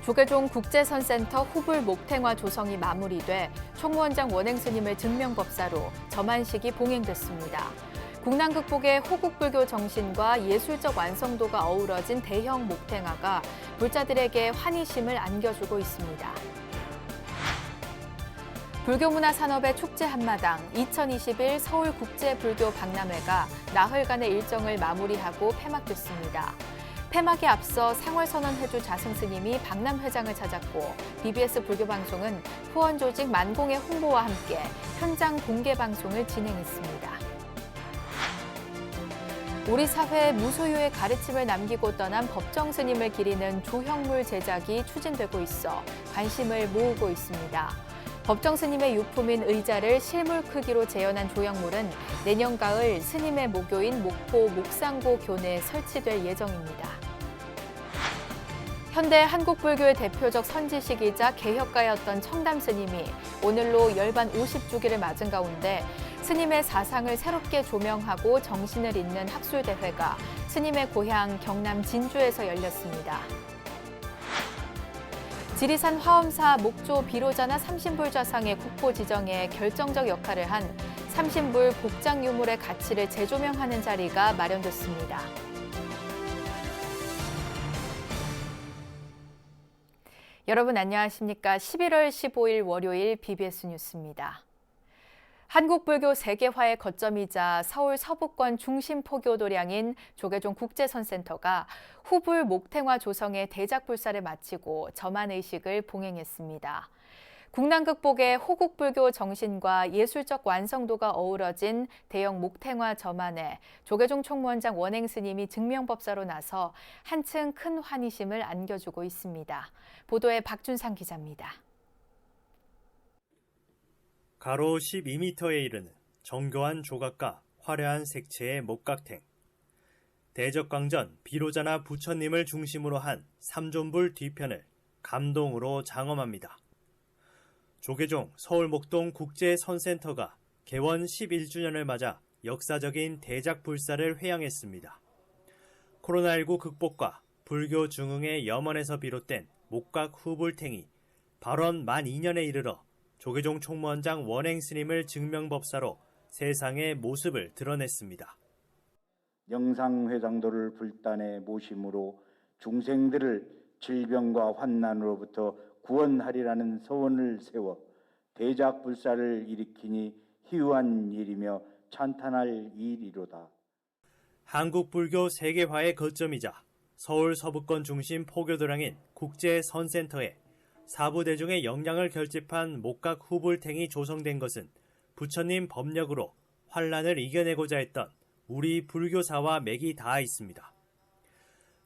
조계종 국제선센터 후불 목탱화 조성이 마무리돼 총무원장 원행 스님을 증명법사로 점안식이 봉행됐습니다. 국난 극복의 호국불교 정신과 예술적 완성도가 어우러진 대형 목탱화가 불자들에게 환희심을 안겨주고 있습니다. 불교문화 산업의 축제 한마당 2021 서울국제불교 박람회가 나흘간의 일정을 마무리하고 폐막됐습니다. 폐막에 앞서 상월선언해주 자승스님이 박람회장을 찾았고 BBS 불교방송은 후원조직 만공의 홍보와 함께 현장 공개방송을 진행했습니다. 우리 사회에 무소유의 가르침을 남기고 떠난 법정 스님을 기리는 조형물 제작이 추진되고 있어 관심을 모으고 있습니다. 법정 스님의 유품인 의자를 실물 크기로 재현한 조형물은 내년 가을 스님의 모교인 목포 목상고 교내에 설치될 예정입니다. 현대 한국불교의 대표적 선지식이자 개혁가였던 청담 스님이 오늘로 열반 50주기를 맞은 가운데 스님의 사상을 새롭게 조명하고 정신을 잇는 학술대회가 스님의 고향 경남 진주에서 열렸습니다. 지리산 화엄사 목조 비로자나 삼신불 좌상의 국보 지정에 결정적 역할을 한 삼신불 복장 유물의 가치를 재조명하는 자리가 마련됐습니다. 여러분 안녕하십니까? 11월 15일 월요일 BBS 뉴스입니다. 한국불교 세계화의 거점이자 서울 서부권 중심 포교 도량인 조계종 국제선센터가 후불 목탱화 조성의 대작불사를 마치고 점안의식을 봉행했습니다. 국난 극복의 호국불교 정신과 예술적 완성도가 어우러진 대형 목탱화 점안에 조계종 총무원장 원행 스님이 증명법사로 나서 한층 큰 환희심을 안겨주고 있습니다. 보도에 박준상 기자입니다. 가로 12m에 이르는 정교한 조각과 화려한 색채의 목각탱. 대적광전 비로자나 부처님을 중심으로 한 삼존불 뒤편을 감동으로 장엄합니다. 조계종 서울목동 국제선센터가 개원 11주년을 맞아 역사적인 대작불사를 회양했습니다. 코로나19 극복과 불교 중흥의 염원에서 비롯된 목각 후불탱이 발원 만 2년에 이르러 조계종 총무원장 원행 스님을 증명법사로 세상의 모습을 드러냈습니다. 영상회장도를 불단에 모심으로 중생들을 질병과 환난으로부터 구원하리라는 서원을 세워 대작불사를 일으키니 희유한 일이며 찬탄할 일이로다. 한국불교 세계화의 거점이자 서울 서부권 중심 포교도량인 국제선센터에 사부대중의 역량을 결집한 목각 후불탱이 조성된 것은 부처님 법력으로 환란을 이겨내고자 했던 우리 불교사와 맥이 닿아 있습니다.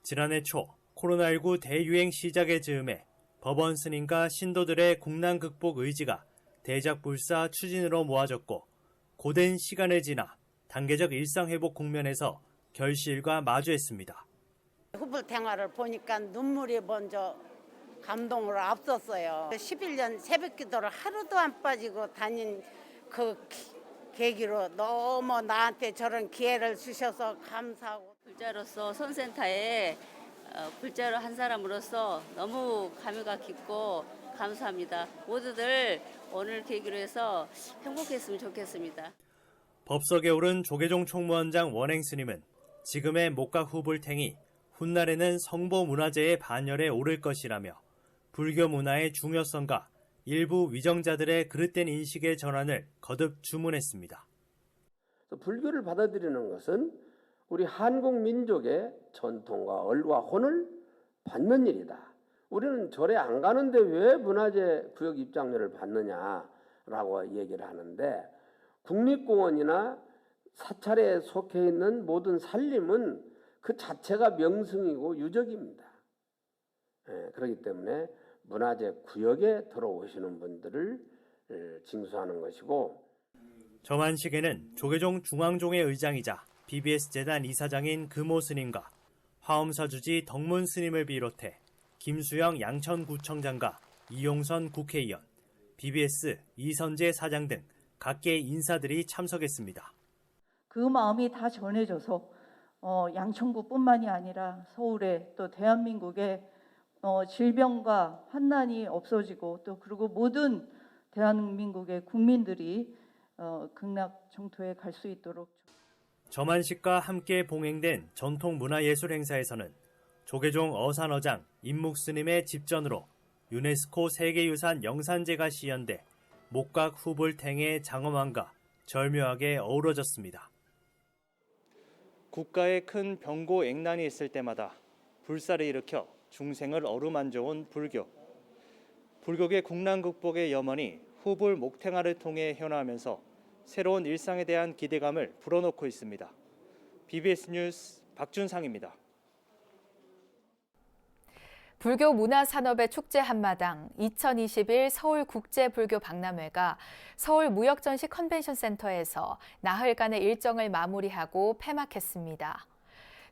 지난해 초 코로나19 대유행 시작의 즈음에 법원 스님과 신도들의 국난 극복 의지가 대작불사 추진으로 모아졌고 고된 시간을 지나 단계적 일상회복 국면에서 결실과 마주했습니다. 후불탱화를 보니까 눈물이 먼저 감동으로 앞섰어요. 11년 새벽기도를 하루도 안 빠지고 다닌 그 계기로 너무 나한테 저런 기회를 주셔서 감사하고. 불자로서 선센터에 불자로 한 사람으로서 너무 감회가 깊고 감사합니다. 모두들 오늘 계기로 해서 행복했으면 좋겠습니다. 법석에 오른 조계종 총무원장 원행 스님은 지금의 목각 후불탱이 훗날에는 성보문화재의 반열에 오를 것이라며 불교 문화의 중요성과 일부 위정자들의 그릇된 인식의 전환을 거듭 주문했습니다. 불교를 받아들이는 것은 우리 한국 민족의 전통과 얼과 혼을 받는 일이다. 우리는 절에 안 가는데 왜 문화재 구역 입장료를 받느냐라고 얘기를 하는데 국립공원이나 사찰에 속해 있는 모든 산림은 그 자체가 명승이고 유적입니다. 그렇기 때문에 문화재 구역에 들어오시는 분들을 징수하는 것이고, 점안식에는 조계종 중앙종의 의장이자 BBS 재단 이사장인 금호 스님과 화엄사 주지 덕문 스님을 비롯해 김수영 양천구청장과 이용선 국회의원, BBS 이선재 사장 등 각계 인사들이 참석했습니다. 그 마음이 다 전해져서 양천구뿐만이 아니라 서울에 또 대한민국의 질병과 환난이 없어지고 또 그리고 모든 대한민국의 국민들이 극락 정토에 갈 수 있도록. 점안식과 함께 봉행된 전통문화예술 행사에서는 조계종 어산어장 임묵스님의 집전으로 유네스코 세계유산 영산제가 시연돼 목각 후불탱의 장엄함과 절묘하게 어우러졌습니다. 국가에 큰 병고 액난이 있을 때마다 불사를 일으켜 중생을 어루만져온 불교. 불교계 국난 극복의 염원이 후불 목탱화를 통해 현화하면서 새로운 일상에 대한 기대감을 불어넣고 있습니다. BBS 뉴스 박준상입니다. 불교 문화산업의 축제 한마당 2021 서울국제불교박람회가 서울무역전시 컨벤션센터에서 나흘간의 일정을 마무리하고 폐막했습니다.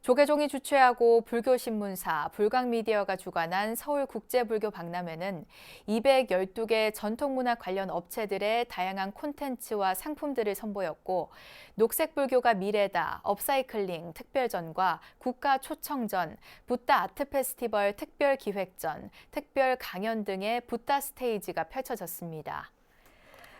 조계종이 주최하고 불교신문사, 불광미디어가 주관한 서울국제불교박람회는 212개 전통문화 관련 업체들의 다양한 콘텐츠와 상품들을 선보였고 녹색불교가 미래다, 업사이클링 특별전과 국가 초청전, 붓다 아트페스티벌 특별기획전, 특별 강연 등의 붓다 스테이지가 펼쳐졌습니다.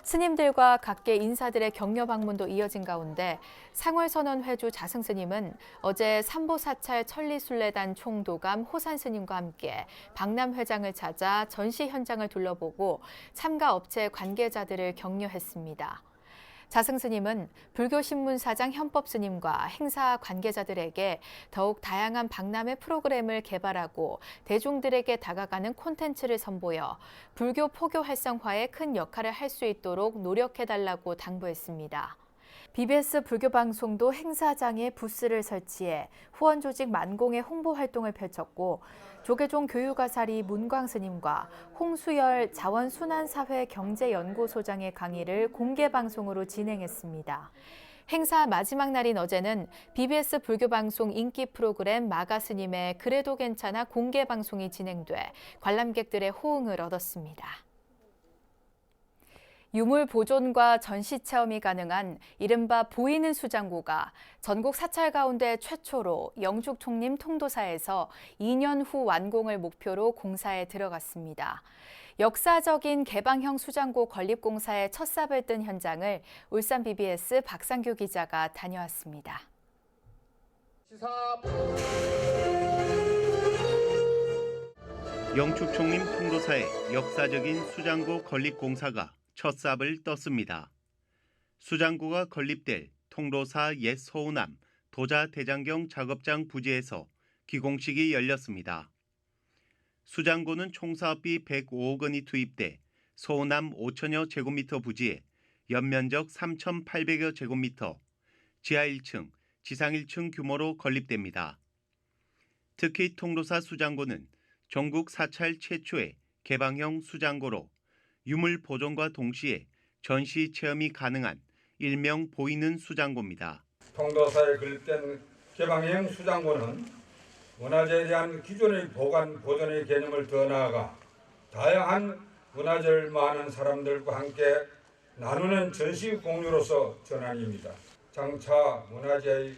스님들과 각계 인사들의 격려 방문도 이어진 가운데 상월선언회주 자승스님은 어제 삼보사찰 천리순례단 총도감 호산스님과 함께 박람회장을 찾아 전시 현장을 둘러보고 참가 업체 관계자들을 격려했습니다. 자승스님은 불교신문사장 현법스님과 행사 관계자들에게 더욱 다양한 박람회 프로그램을 개발하고 대중들에게 다가가는 콘텐츠를 선보여 불교 포교 활성화에 큰 역할을 할 수 있도록 노력해달라고 당부했습니다. BBS 불교방송도 행사장에 부스를 설치해 후원조직 만공의 홍보 활동을 펼쳤고 조계종 교육아사리 문광스님과 홍수열 자원순환사회 경제연구소장의 강의를 공개방송으로 진행했습니다. 행사 마지막 날인 어제는 BBS 불교방송 인기 프로그램 마가스님의 그래도 괜찮아 공개방송이 진행돼 관람객들의 호응을 얻었습니다. 유물 보존과 전시 체험이 가능한 이른바 보이는 수장고가 전국 사찰 가운데 최초로 영축 총림 통도사에서 2년 후 완공을 목표로 공사에 들어갔습니다. 역사적인 개방형 수장고 건립공사의 첫 삽을 뜬 현장을 울산 BBS 박상규 기자가 다녀왔습니다. 영축 총림 통도사의 역사적인 수장고 건립공사가 첫 삽을 떴습니다. 수장고가 건립될 통도사 옛 서우남 도자 대장경 작업장 부지에서 기공식이 열렸습니다. 수장고는 총 사업비 105억 원이 투입돼 서우남 5천여 제곱미터 부지에 연면적 3,800여 제곱미터, 지하 1층, 지상 1층 규모로 건립됩니다. 특히 통도사 수장고는 전국 사찰 최초의 개방형 수장고로 유물 보존과 동시에 전시 체험이 가능한 일명 보이는 수장고입니다. 통도사에 건립된 개방형 수장고는 문화재에 대한 기존의 보관, 보존의 개념을 더 나아가 다양한 문화재를 많은 사람들과 함께 나누는 전시 공유로서 전환입니다. 장차 문화재의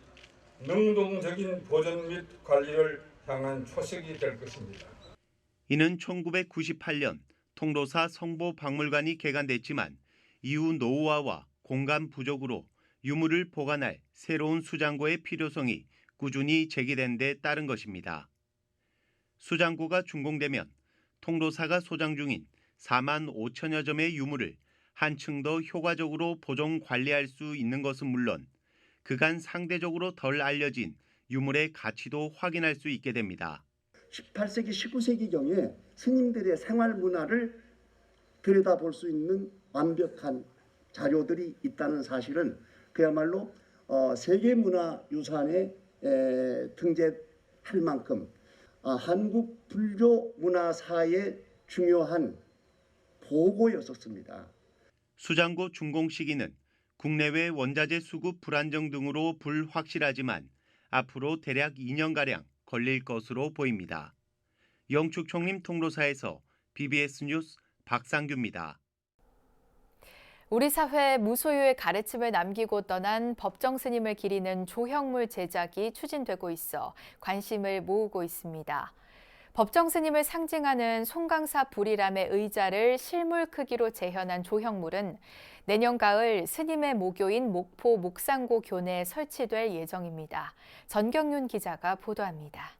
능동적인 보존 및 관리를 향한 초석이 될 것입니다. 이는 1998년 통도사 성보박물관이 개관됐지만 이후 노후화와 공간 부족으로 유물을 보관할 새로운 수장고의 필요성이 꾸준히 제기된 데 따른 것입니다. 수장고가 준공되면 통도사가 소장 중인 4만 5천여 점의 유물을 한층 더 효과적으로 보존 관리할 수 있는 것은 물론 그간 상대적으로 덜 알려진 유물의 가치도 확인할 수 있게 됩니다. 18세기, 19세기경에 스님들의 생활 문화를 들여다볼 수 있는 완벽한 자료들이 있다는 사실은 그야말로 세계문화유산에 등재할 만큼 한국 불교 문화사의 중요한 보고였었습니다. 수장고 준공 시기는 국내외 원자재 수급 불안정 등으로 불확실하지만 앞으로 대략 2년가량 걸릴 것으로 보입니다. 영축 총림 통도사에서 BBS 뉴스 박상규입니다. 우리 사회 무소유의 가르침을 남기고 떠난 법정 스님을 기리는 조형물 제작이 추진되고 있어 관심을 모으고 있습니다. 법정 스님을 상징하는 송강사 불이람의 의자를 실물 크기로 재현한 조형물은 내년 가을 스님의 모교인 목포 목상고 교내에 설치될 예정입니다. 전경윤 기자가 보도합니다.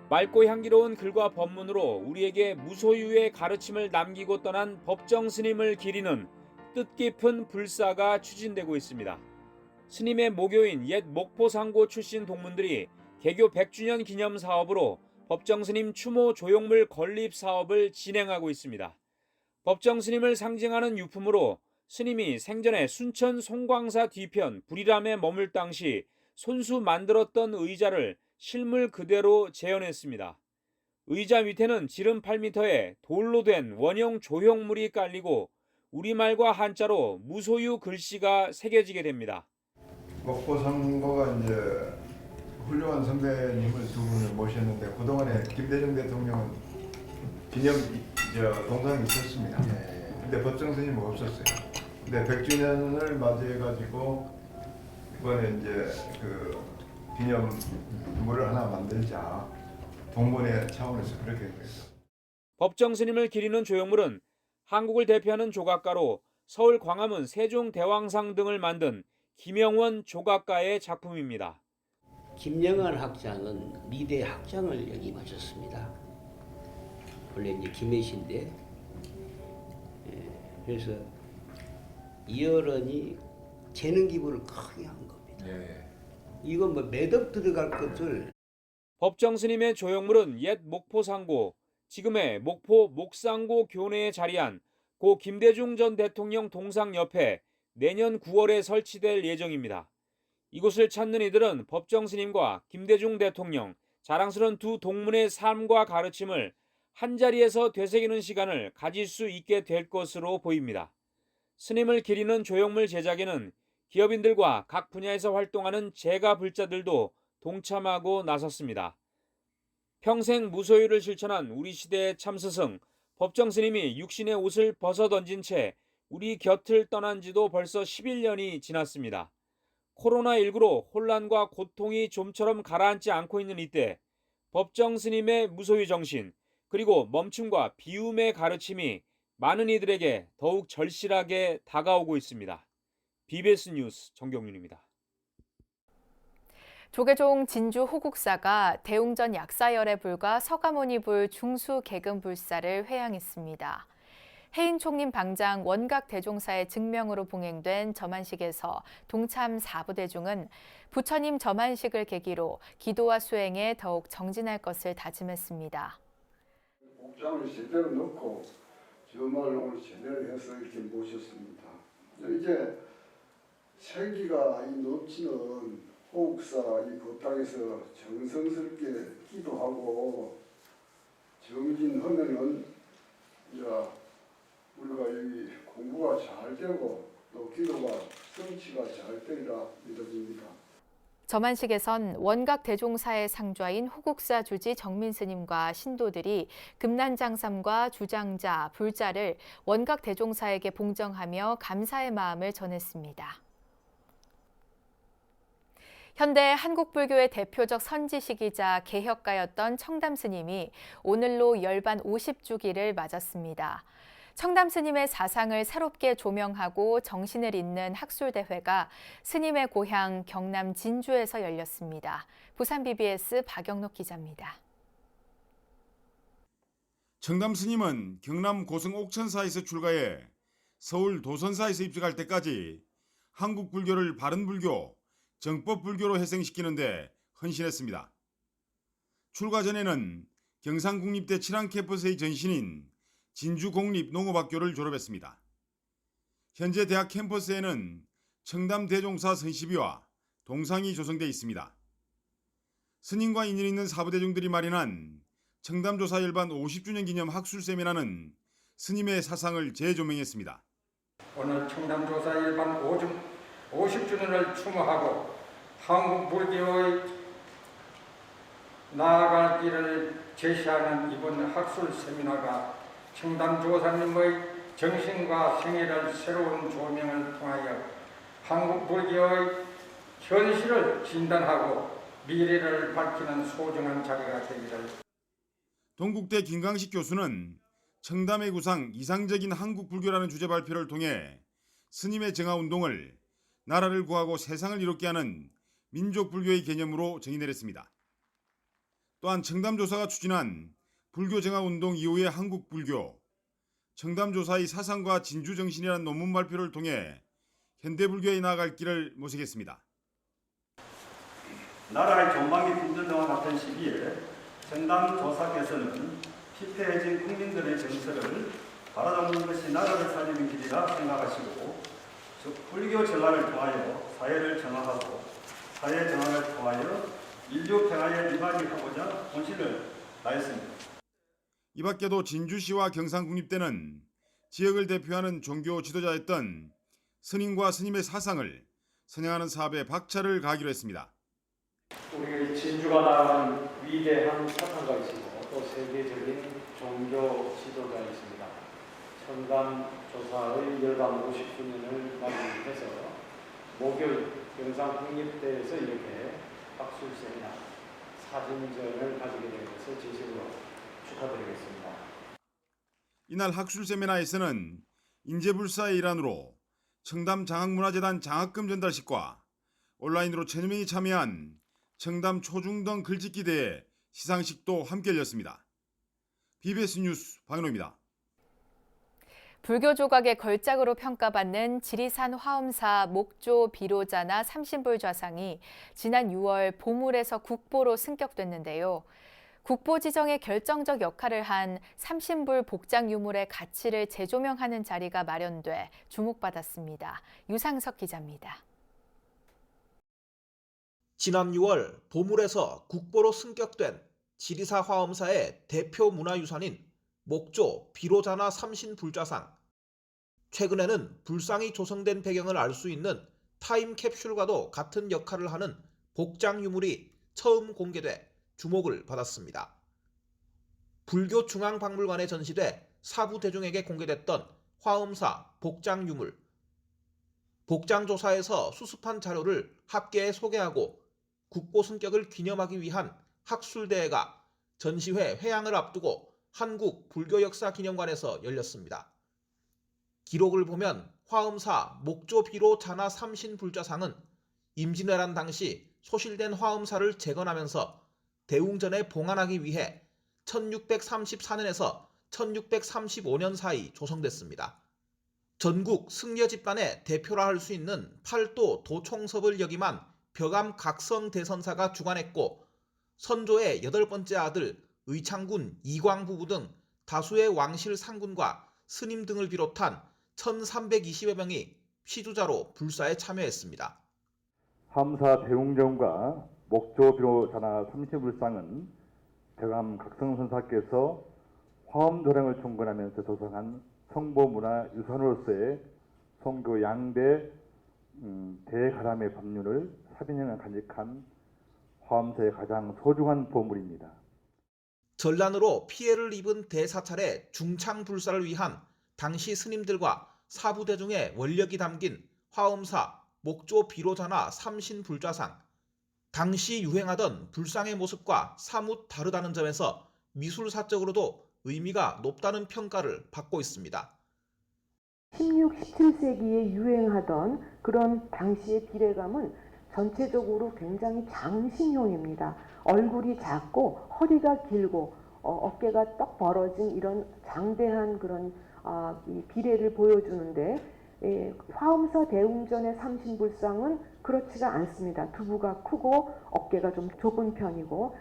맑고 향기로운 글과 법문으로 우리에게 무소유의 가르침을 남기고 떠난 법정 스님을 기리는 뜻깊은 불사가 추진되고 있습니다. 스님의 모교인 옛 목포상고 출신 동문들이 개교 100주년 기념 사업으로 법정 스님 추모 조형물 건립 사업을 진행하고 있습니다. 법정 스님을 상징하는 유품으로 스님이 생전에 순천 송광사 뒤편 불이람에 머물 당시 손수 만들었던 의자를 실물 그대로 재현했습니다. 의자 밑에는 지름 8m의 돌로 된 원형 조형물이 깔리고 우리말과 한자로 무소유 글씨가 새겨지게 됩니다. 목포상고가 이제 훌륭한 선배님을 두 분을 모셨는데 그동안에 김대중 대통령은 기념 동상이 있었습니다. 근데 법정 스님은 없었어요. 근데 100주년을 맞이해가지고 이번에 이제 그 기념물을 하나 만들자 동문회 차원에서 그렇게 됐어요. 법정 스님을 기리는 조형물은 한국을 대표하는 조각가로 서울 광화문 세종대왕상 등을 만든 김영원 조각가의 작품입니다. 김영원 학장은 미대 학장을 역임하셨습니다. 원래 이제 김해신데, 그래서 이 어른이 재능 기부를 크게 한 겁니다. 이건 뭐 매덕 들어갈 것을. 법정 스님의 조형물은 옛 목포상고, 지금의 목포 목상고 교내에 자리한 고 김대중 전 대통령 동상 옆에 내년 9월에 설치될 예정입니다. 이곳을 찾는 이들은 법정 스님과 김대중 대통령, 자랑스러운 두 동문의 삶과 가르침을 한자리에서 되새기는 시간을 가질 수 있게 될 것으로 보입니다. 스님을 기리는 조형물 제작에는 기업인들과 각 분야에서 활동하는 재가 불자들도 동참하고 나섰습니다. 평생 무소유를 실천한 우리 시대의 참스승, 법정 스님이 육신의 옷을 벗어던진 채 우리 곁을 떠난 지도 벌써 11년이 지났습니다. 코로나19로 혼란과 고통이 좀처럼 가라앉지 않고 있는 이때 법정 스님의 무소유 정신, 그리고 멈춤과 비움의 가르침이 많은 이들에게 더욱 절실하게 다가오고 있습니다. BBS 뉴스 정경윤입니다. 조계종 진주 호국사가 대웅전 약사열애 불과 서가모니 불 중수 계금 불사를 회양했습니다. 해인 총림 방장 원각 대종사의 증명으로 봉행된 점안식에서 동참 4부대중은 부처님 점안식을 계기로 기도와 수행에 더욱 정진할 것을 다짐했습니다. 복장을 제대로 넣고 점안을 오늘 제대로 해서 이렇게 모셨습니다. 이제 생기가 넘치는 호국사 이 법당에서 정성스럽게 기도하고 정진하면은 이제 우리가 여기 공부가 잘 되고 또 기도가 성취가 잘 되리라 믿어집니다. 점안식에선 원각 대종사의 상좌인 호국사 주지 정민 스님과 신도들이 금난장삼과 주장자, 불자를 원각 대종사에게 봉정하며 감사의 마음을 전했습니다. 현대 한국불교의 대표적 선지식이자 개혁가였던 청담 스님이 오늘로 열반 50주기를 맞았습니다. 청담 스님의 사상을 새롭게 조명하고 정신을 잇는 학술대회가 스님의 고향 경남 진주에서 열렸습니다. 부산 BBS 박영록 기자입니다. 청담 스님은 경남 고성 옥천사에서 출가해 서울 도선사에서 입직할 때까지 한국 불교를 바른 불교, 정법 불교로 회생시키는 데 헌신했습니다. 출가 전에는 경상국립대 칠안 캠퍼스의 전신인 진주공립농업학교를 졸업했습니다. 현재 대학 캠퍼스에는 청담 대종사 선시비와 동상이 조성되어 있습니다. 스님과 인연 있는 사부대중들이 마련한 청담조사 열반 50주년 기념 학술 세미나는 스님의 사상을 재조명했습니다. 오늘 청담조사 열반 50주년을 추모하고 한국 불교의 나아갈 길을 제시하는 이번 학술 세미나가 청담조사님의 정신과 생애를 새로운 조명을 통하여 한국 불교의 현실을 진단하고 미래를 밝히는 소중한 자리가 되기를. 동국대 김강식 교수는 청담의 구상 이상적인 한국 불교라는 주제 발표를 통해 스님의 정화운동을 나라를 구하고 세상을 이롭게 하는 민족 불교의 개념으로 정의내렸습니다. 또한 청담조사가 추진한 불교 정화운동 이후의 한국 불교, 청담조사의 사상과 진주정신이라는 논문 발표를 통해 현대불교에 나아갈 길을 모색했습니다. 나라의 전망이 빈들덩어 같은 시기에 청담조사께서는 피폐해진 국민들의 정서를 바라잡는 것이 나라를 살리는 길이라 생각하시고 불교 정화를 통하여 사회를 정화하고 사회 정화를 통하여 인류 평화에 이바지하고자 본신을 다했습니다. 이 밖에도 진주시와 경상국립대는 지역을 대표하는 종교 지도자였던 스님과 스님의 사상을 선양하는 사업에 박차를 가하기로 했습니다. 우리 진주가 나아가는 위대한 사상가이시고 또 세계적인 종교 지도자이십니다. 청담조사의 열방 50주년을 맞이해서 목요일 경상국립대에서 이렇게 학술 세미나 사진전을 가지게 된 것을 진심으로 축하드리겠습니다. 이날 학술 세미나에서는 인재불사의 일환으로 청담장학문화재단 장학금 전달식과 온라인으로 1000명이 참여한 청담 초중등 글짓기 대회 시상식도 함께 열렸습니다. BBS 뉴스 박인호입니다. 불교 조각의 걸작으로 평가받는 지리산 화엄사 목조 비로자나 삼신불 좌상이 지난 6월 보물에서 국보로 승격됐는데요. 국보 지정에 결정적 역할을 한 삼신불 복장 유물의 가치를 재조명하는 자리가 마련돼 주목받았습니다. 유상석 기자입니다. 지난 6월 보물에서 국보로 승격된 지리사 화엄사의 대표 문화유산인 목조 비로자나 삼신불좌상. 최근에는 불상이 조성된 배경을 알 수 있는 타임캡슐과도 같은 역할을 하는 복장 유물이 처음 공개돼 주목을 받았습니다. 불교 중앙박물관에 전시돼 사부 대중에게 공개됐던 화엄사 복장 유물. 복장 조사에서 수습한 자료를 학계에 소개하고 국보 승격을 기념하기 위한 학술대회가 전시회 회항을 앞두고 한국불교역사기념관에서 열렸습니다. 기록을 보면 화엄사 목조 비로 자나 삼신불좌상은 임진왜란 당시 소실된 화엄사를 재건하면서 대웅전에 봉안하기 위해 1634년에서 1635년 사이 조성됐습니다. 전국 승려 집단의 대표라 할 수 있는 팔도 도총섭을 역임한 벽암 각성 대선사가 주관했고 선조의 8번째 아들 의창군 이광 부부 등 다수의 왕실 상군과 스님 등을 비롯한 1320여 명이 시주자로 불사에 참여했습니다. 화엄사 대웅전과 목조 비로자나 삼신불상은 벽암 각성선사께서 화엄도량을 총건하면서 조성한 성보문화유산으로서의 성교 양대 대가람의 법륜을 사빈형을 간직한 화엄사의 가장 소중한 보물입니다. 전란으로 피해를 입은 대사찰의 중창불사를 위한 당시 스님들과 사부대중의 원력이 담긴 화엄사 목조 비로자나 삼신불좌상. 당시 유행하던 불상의 모습과 사뭇 다르다는 점에서 미술사적으로도 의미가 높다는 평가를 받고 있습니다. 16, 17세기에 유행하던 그런 당시의 비례감은 전체적으로 굉장히 장신형입니다. 얼굴이 작고 허리가 길고 어깨가 떡 벌어진 이런 장대한 그런 이 비례를 보여주는데 화엄사 대웅전의 삼신불상은 그렇지가 않습니다. 두부가 크고 어깨가 좀 좁은 편이고.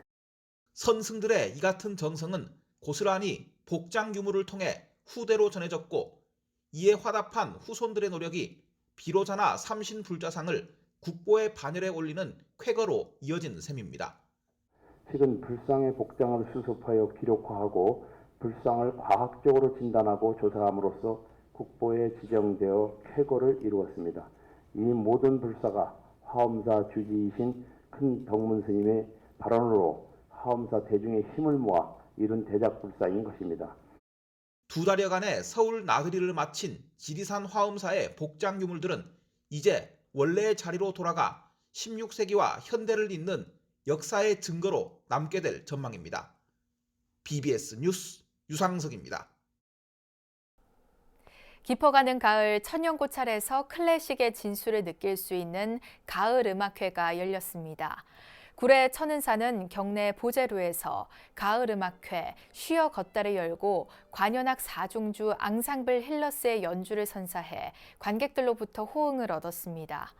선승들의 이 같은 정성은 고스란히 복장 유물을 통해 후대로 전해졌고 이에 화답한 후손들의 노력이 비로자나 삼신불좌상을 국보의 반열에 올리는 쾌거로 이어진 셈입니다. 최근 불상의 복장을 수습하여 기록화하고 불상을 과학적으로 진단하고 조사함으로써 국보에 지정되어 쾌거를 이루었습니다. 이 모든 불사가 화엄사 주지이신 큰 덕문 스님의 발언으로 화엄사 대중의 힘을 모아 이룬 대작불사인 것입니다. 2달여간의 서울 나들이를 마친 지리산 화엄사의 복장 유물들은 이제 원래의 자리로 돌아가 16세기와 현대를 잇는 역사의 증거로 남게 될 전망입니다. BBS 뉴스 유상석입니다. 깊어가는 가을 천연고찰에서 클래식의 진수를 느낄 수 있는 가을 음악회가 열렸습니다. 구례 천은사는 경내 보제로에서 가을 음악회 쉬어 걷다를 열고 관현악 4중주 앙상블 힐러스의 연주를 선사해 관객들로부터 호응을 얻었습니다.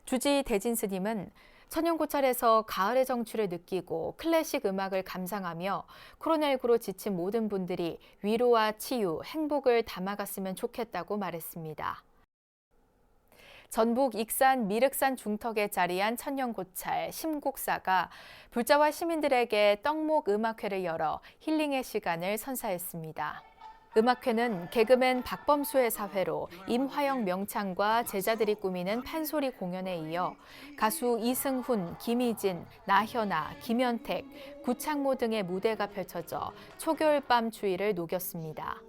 주지 대진 스님은 천연고찰에서 가을의 정취를 느끼고 클래식 음악을 감상하며 코로나19로 지친 모든 분들이 위로와 치유, 행복을 담아갔으면 좋겠다고 말했습니다. 전북 익산 미륵산 중턱에 자리한 천연고찰 심곡사가 불자와 시민들에게 떡목 음악회를 열어 힐링의 시간을 선사했습니다. 음악회는 개그맨 박범수의 사회로 임화영 명창과 제자들이 꾸미는 판소리 공연에 이어 가수 이승훈, 김희진, 나현아, 김현택, 구창모 등의 무대가 펼쳐져 초겨울밤 추위를 녹였습니다.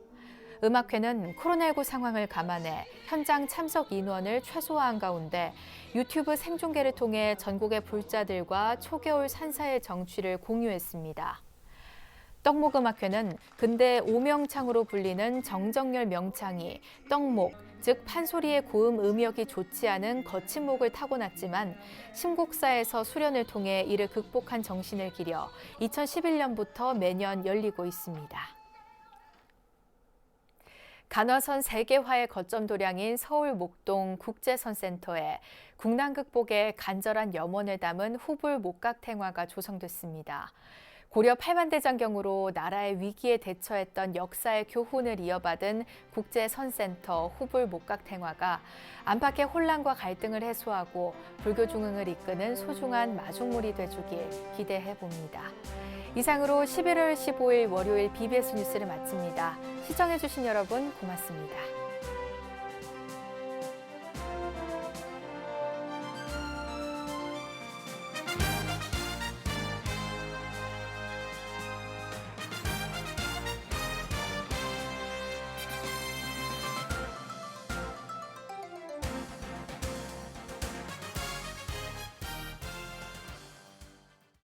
음악회는 코로나19 상황을 감안해 현장 참석 인원을 최소화한 가운데 유튜브 생중계를 통해 전국의 불자들과 초겨울 산사의 정취를 공유했습니다. 떡목음악회는 근대 오명창으로 불리는 정정열 명창이 떡목, 즉 판소리의 고음 음역이 좋지 않은 거친 목을 타고났지만 심곡사에서 수련을 통해 이를 극복한 정신을 기려 2011년부터 매년 열리고 있습니다. 간화선 세계화의 거점 도량인 서울 목동 국제선센터에 국난 극복에 간절한 염원을 담은 후불 목각탱화가 조성됐습니다. 고려 팔만대장경으로 나라의 위기에 대처했던 역사의 교훈을 이어받은 국제선센터 후불 목각탱화가 안팎의 혼란과 갈등을 해소하고 불교 중흥을 이끄는 소중한 마중물이 되주길 기대해봅니다. 이상으로 11월 15일 월요일 BBS 뉴스를 마칩니다. 시청해주신 여러분 고맙습니다.